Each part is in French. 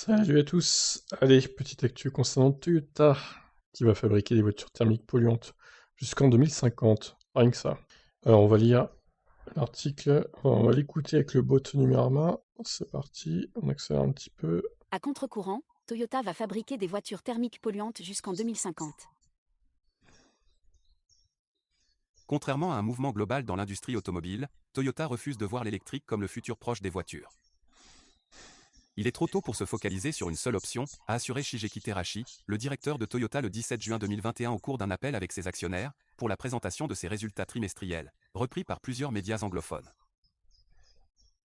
Salut à tous. Allez, petite actu concernant Toyota, qui va fabriquer des voitures thermiques polluantes jusqu'en 2050. Rien que ça. Alors, on va lire l'article, enfin, on va l'écouter avec le bot Numérama. C'est parti, on accélère un petit peu. À contre-courant, Toyota va fabriquer des voitures thermiques polluantes jusqu'en 2050. Contrairement à un mouvement global dans l'industrie automobile, Toyota refuse de voir l'électrique comme le futur proche des voitures. Il est trop tôt pour se focaliser sur une seule option, a assuré Shigeki Terashi, le directeur de Toyota le 17 juin 2021 au cours d'un appel avec ses actionnaires, pour la présentation de ses résultats trimestriels, repris par plusieurs médias anglophones.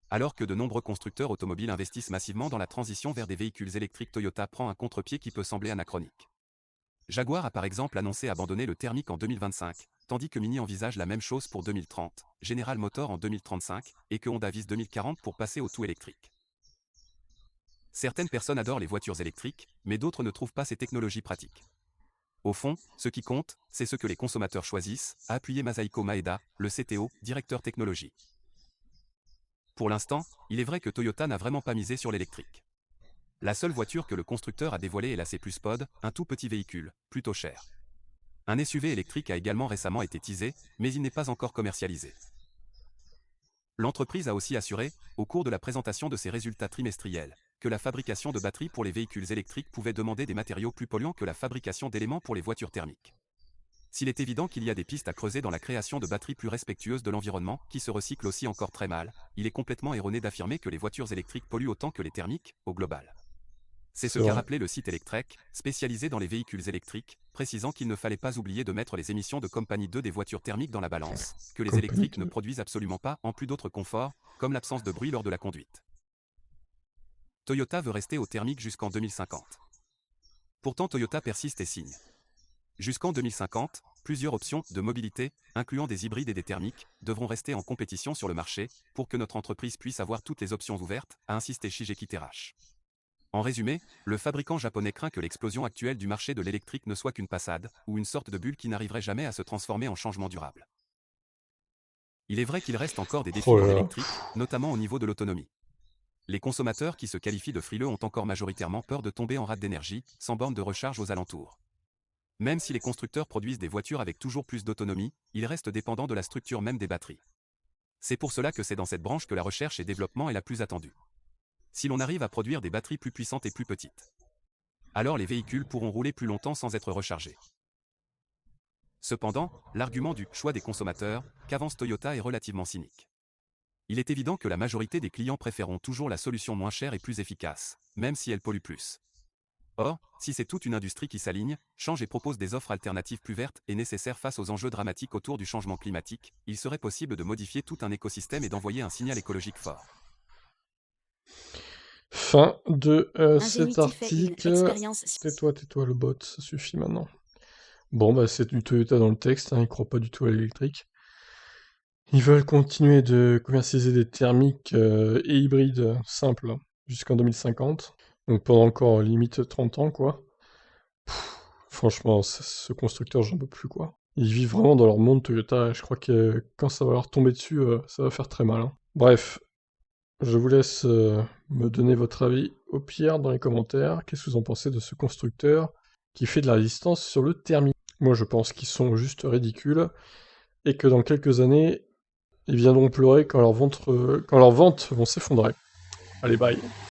Alors que de nombreux constructeurs automobiles investissent massivement dans la transition vers des véhicules électriques, Toyota prend un contre-pied qui peut sembler anachronique. Jaguar a par exemple annoncé abandonner le thermique en 2025, tandis que Mini envisage la même chose pour 2030, General Motors en 2035, et que Honda vise 2040 pour passer au tout électrique. Certaines personnes adorent les voitures électriques, mais d'autres ne trouvent pas ces technologies pratiques. Au fond, ce qui compte, c'est ce que les consommateurs choisissent, a appuyé Masahiko Maeda, le CTO, directeur technologie. Pour l'instant, il est vrai que Toyota n'a vraiment pas misé sur l'électrique. La seule voiture que le constructeur a dévoilée est la C+ Pod, un tout petit véhicule, plutôt cher. Un SUV électrique a également récemment été teasé, mais il n'est pas encore commercialisé. L'entreprise a aussi assuré, au cours de la présentation de ses résultats trimestriels, que la fabrication de batteries pour les véhicules électriques pouvait demander des matériaux plus polluants que la fabrication d'éléments pour les voitures thermiques. S'il est évident qu'il y a des pistes à creuser dans la création de batteries plus respectueuses de l'environnement, qui se recyclent aussi encore très mal, il est complètement erroné d'affirmer que les voitures électriques polluent autant que les thermiques, au global. C'est ce C'est qu'a vrai. rappelé le site Electrek, spécialisé dans les véhicules électriques, précisant qu'il ne fallait pas oublier de mettre les émissions de Compagnie 2 des voitures thermiques dans la balance, que les Compagnie électriques ne 2. produisent absolument pas, en plus d'autres conforts, comme l'absence de bruit lors de la conduite. Toyota veut rester au thermique jusqu'en 2050. Pourtant Toyota persiste et signe. Jusqu'en 2050, plusieurs options de mobilité, incluant des hybrides et des thermiques, devront rester en compétition sur le marché, pour que notre entreprise puisse avoir toutes les options ouvertes, a insisté Shigeki Terashi. En résumé, le fabricant japonais craint que l'explosion actuelle du marché de l'électrique ne soit qu'une passade, ou une sorte de bulle qui n'arriverait jamais à se transformer en changement durable. Il est vrai qu'il reste encore des défis Oh dans là là. l'électrique, notamment au niveau de l'autonomie. Les consommateurs qui se qualifient de frileux ont encore majoritairement peur de tomber en rate d'énergie, sans borne de recharge aux alentours. Même si les constructeurs produisent des voitures avec toujours plus d'autonomie, ils restent dépendants de la structure même des batteries. C'est pour cela que c'est dans cette branche que la recherche et développement est la plus attendue. Si l'on arrive à produire des batteries plus puissantes et plus petites, alors les véhicules pourront rouler plus longtemps sans être rechargés. Cependant, l'argument du choix des consommateurs qu'avance Toyota est relativement cynique. Il est évident que la majorité des clients préféreront toujours la solution moins chère et plus efficace, même si elle pollue plus. Or, si c'est toute une industrie qui s'aligne, change et propose des offres alternatives plus vertes et nécessaires face aux enjeux dramatiques autour du changement climatique, il serait possible de modifier tout un écosystème et d'envoyer un signal écologique fort. Fin de cet Ingenuity fait une article. expérience. Tais-toi, le bot, ça suffit maintenant. Bon, bah, c'est du Toyota dans le texte, hein, ils croient pas du tout à l'électrique. Ils veulent continuer de commercialiser des thermiques et hybrides simples jusqu'en 2050. Donc pendant encore limite 30 ans, quoi. Franchement, ce constructeur, j'en peux plus, quoi. Ils vivent vraiment dans leur monde Toyota, et je crois que quand ça va leur tomber dessus, ça va faire très mal, hein. Bref, je vous laisse me donner votre avis au pire dans les commentaires. Qu'est-ce que vous en pensez de ce constructeur qui fait de la résistance sur le thermique? Moi, je pense qu'ils sont juste ridicules, et que dans quelques années, ils viendront pleurer quand leurs ventes vont s'effondrer. Allez, bye.